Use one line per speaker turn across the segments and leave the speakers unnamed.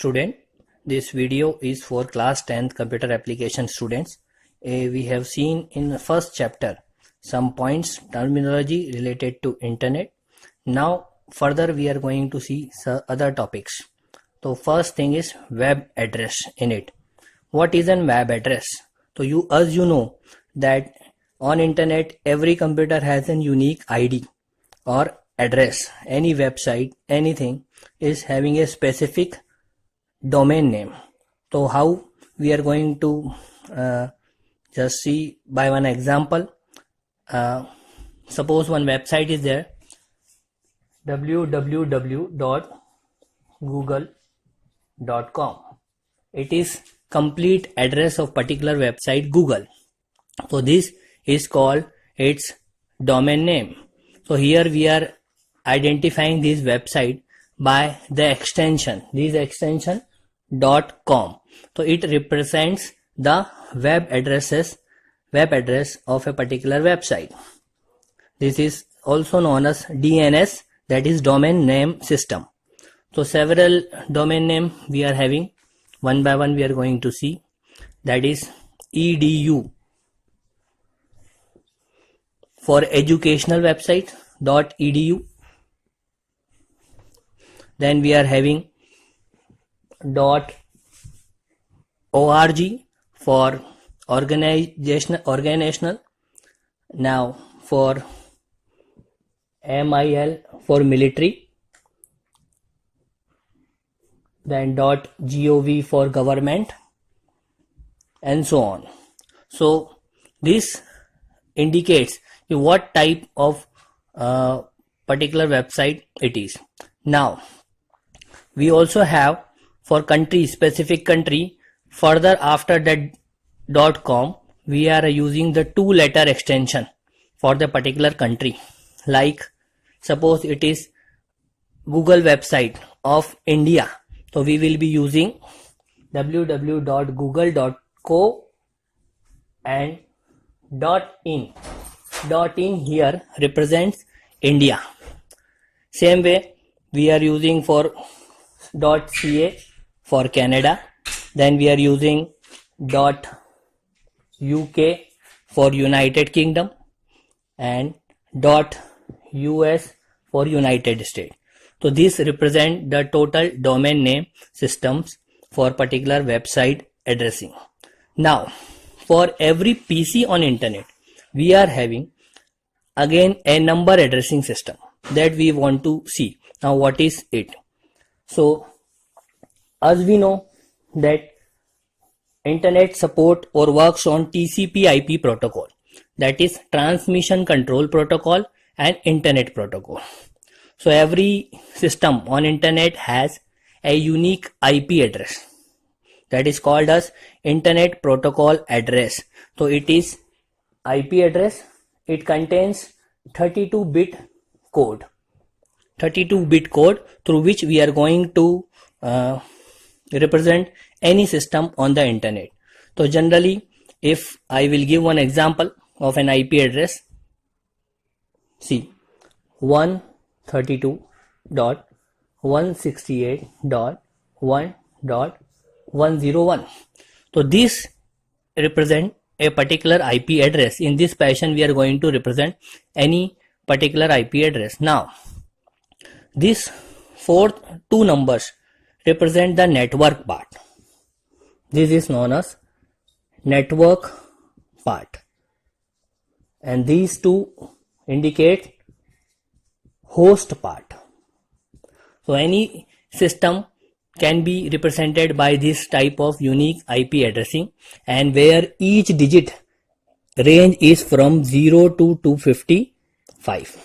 student. This video is for class 10th computer application students. We have seen in the first chapter some points terminology related to internet. Now further we are going to see some other topics. So first thing is web address in it. What is an web address? So as you know that on internet every computer has a unique ID or address. Any website, anything is having a specific domain name. So how we are going to just see by one example. Suppose one website is there, www.google.com. It is complete address of particular website Google. So this is called its domain name. So here we are identifying this website by the extension. This extension .com. So it represents the web address of a particular website. This is also known as DNS, that is domain name system. So several domain name we are having. One by one we are going to see. That is edu for educational website .edu. Then we are having .org for organizational. Now for MIL for military. Then .gov for government, and so on. So this indicates what type of particular website it is. Now we also have for country, specific country, further after that .com we are using the 2-letter extension for the particular country. Like suppose it is Google website of India, so we will be using www.google.co and .in. .in here represents India. Same way we are using for .ca for Canada. Then we are using .uk for United Kingdom and .us for United States. So this represent the total domain name systems for particular website addressing. Now for every PC on internet we are having again a number addressing system that we want to see. Now what is it? So as we know that internet support or works on TCP/IP protocol, that is transmission control protocol and internet protocol. So every system on internet has a unique IP address that is called as internet protocol address. So it is IP address. It contains 32-bit code. 32-bit code through which we are going to represent any system on the internet. So generally, if I will give one example of an IP address, see 132.168.1.101. So this represent a particular IP address. In this fashion we are going to represent any particular IP address. Now these fourth two numbers represent the network part. This is known as network part, and these two indicate host part. So any system can be represented by this type of unique IP addressing, and where each digit range is from 0 to 255.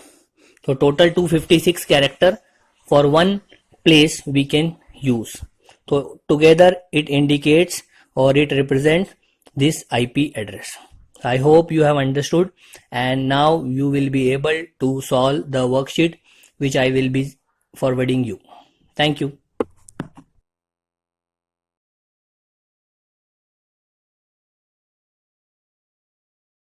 So total 256 character for one place we can use. So together it indicates or it represents this IP address. I hope you have understood, and now you will be able to solve the worksheet which I will be forwarding you. Thank you.